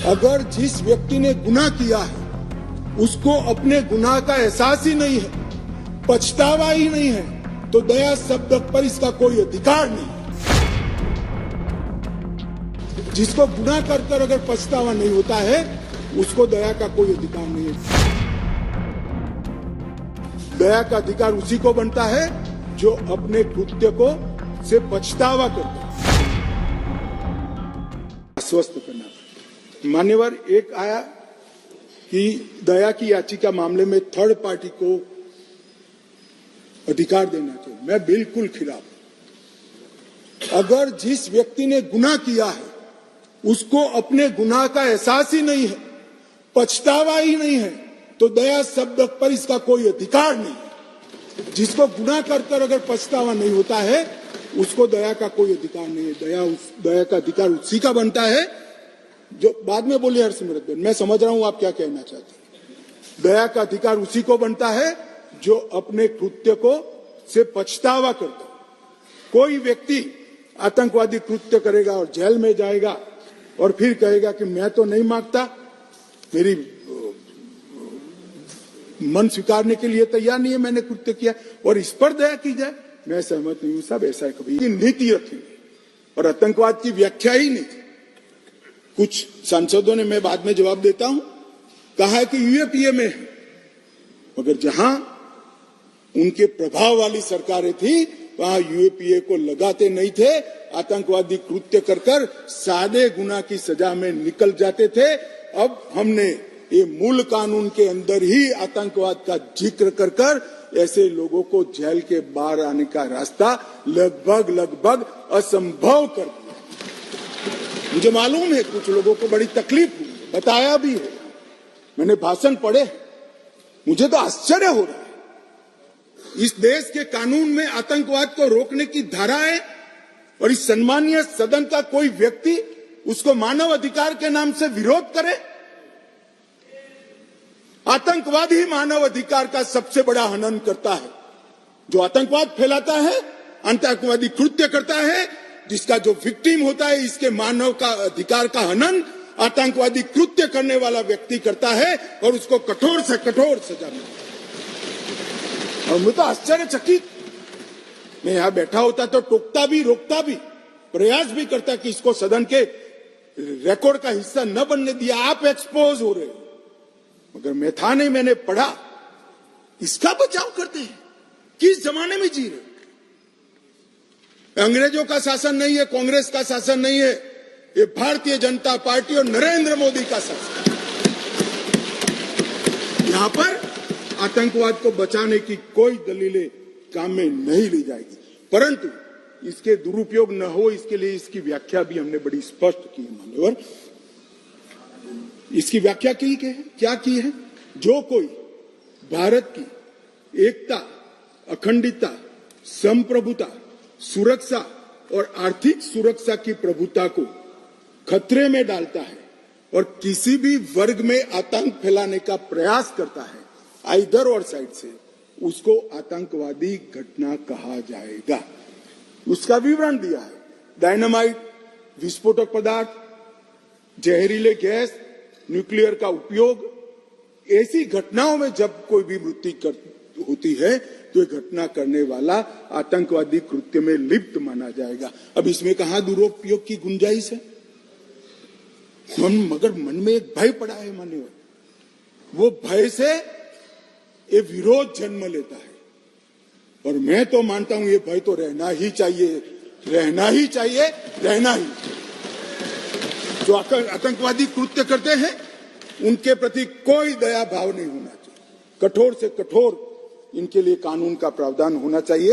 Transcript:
अगर जिस व्यक्ति ने गुनाह किया है उसको अपने गुनाह का एहसास ही नहीं है, पछतावा ही नहीं है, तो दया शब्द पर इसका कोई अधिकार नहीं। जिसको गुनाह कर अगर पछतावा नहीं होता है उसको दया का कोई अधिकार नहीं है। दया का अधिकार उसी को बनता है जो अपने कृत्य को से पछतावा करता है। आश्वस्त करना। मान्यवर, एक आया कि दया की याचिका मामले में थर्ड पार्टी को अधिकार देना चाहिए। मैं बिल्कुल खिलाफ। अगर जिस व्यक्ति ने गुनाह किया है उसको अपने गुनाह का एहसास ही नहीं है, पछतावा ही नहीं है, तो दया शब्द पर इसका कोई अधिकार नहीं। जिसको गुनाह कर अगर पछतावा नहीं होता है उसको दया का कोई अधिकार नहीं है। दया का अधिकार उसी का बनता है जो बाद में बोले हरसिमरत बहन, मैं समझ रहा हूं आप क्या कहना चाहते हैं। दया का अधिकार उसी को बनता है जो अपने कृत्य को से पछतावा करता है। कोई व्यक्ति आतंकवादी कृत्य करेगा और जेल में जाएगा और फिर कहेगा कि मैं तो नहीं मांगता, मेरी मन स्वीकारने के लिए तैयार नहीं है, मैंने कृत्य किया, और इस पर दया की जाए, मैं सहमत नहीं हूं साहब। ऐसा है कभी नीति रखी और आतंकवाद की व्याख्या ही नहीं थी। कुछ सांसदों ने, मैं बाद में जवाब देता हूं, कहा है कि यूएपीए में है, मगर जहां उनके प्रभाव वाली सरकारें थी वहां यूएपीए को लगाते नहीं थे। आतंकवादी कृत्य कर सादे गुना की सजा में निकल जाते थे। अब हमने ये मूल कानून के अंदर ही आतंकवाद का जिक्र कर ऐसे लोगों को जेल के बाहर आने का रास्ता लगभग असंभव कर दिया। मुझे मालूम है कुछ लोगों को बड़ी तकलीफ हुई, बताया भी है, मैंने भाषण पढ़े, मुझे तो आश्चर्य हो रहा है। इस देश के कानून में आतंकवाद को रोकने की धारा है और इस सम्मानीय सदन का कोई व्यक्ति उसको मानव अधिकार के नाम से विरोध करे। आतंकवाद ही मानव अधिकार का सबसे बड़ा हनन करता है। जो आतंकवाद फैलाता है, आतंकवादी कृत्य करता है, जिसका जो विक्टिम होता है, इसके मानव का अधिकार का हनन आतंकवादी कृत्य करने वाला व्यक्ति करता है और उसको कठोर से कठोर सजा मिलती है। और मैं तो आश्चर्यचकित, मैं यहां बैठा होता तो टोकता भी, रोकता भी, प्रयास भी करता कि इसको सदन के रिकॉर्ड का हिस्सा न बनने दिया। आप एक्सपोज हो रहे हो, मगर मैं था नहीं, मैंने पढ़ा। इसका बचाव करते हैं। किस जमाने में जी रहे? अंग्रेजों का शासन नहीं है, कांग्रेस का शासन नहीं है, ये भारतीय जनता पार्टी और नरेंद्र मोदी का शासन। यहां पर आतंकवाद को बचाने की कोई दलीलें काम में नहीं ली जाएगी, परंतु इसके दुरुपयोग न हो इसके लिए इसकी व्याख्या भी हमने बड़ी स्पष्ट की है। मान्यवर, इसकी व्याख्या की है, क्या की है? जो कोई भारत की एकता, अखंडता, संप्रभुता, सुरक्षा और आर्थिक सुरक्षा की प्रभुता को खतरे में डालता है और किसी भी वर्ग में आतंक फैलाने का प्रयास करता है, आइदर और साइड से, उसको आतंकवादी घटना कहा जाएगा। उसका विवरण दिया है। डायनामाइट, विस्फोटक पदार्थ, जहरीले गैस, न्यूक्लियर का उपयोग, ऐसी घटनाओं में जब कोई भी मृत्यु होती है तो ये घटना करने वाला आतंकवादी कृत्य में लिप्त माना जाएगा। अब इसमें कहां दुरुपयोग की गुंजाइश है? मगर मन में एक भय पड़ा है मान्यवर, वो भय से ये विरोध जन्म लेता है और मैं तो मानता हूं ये भय तो रहना ही चाहिए, रहना ही चाहिए, रहना ही। जो आतंकवादी कृत्य करते हैं उनके प्रति कोई दया भाव नहीं होना चाहिए। कठोर से कठोर इनके लिए कानून का प्रावधान होना चाहिए।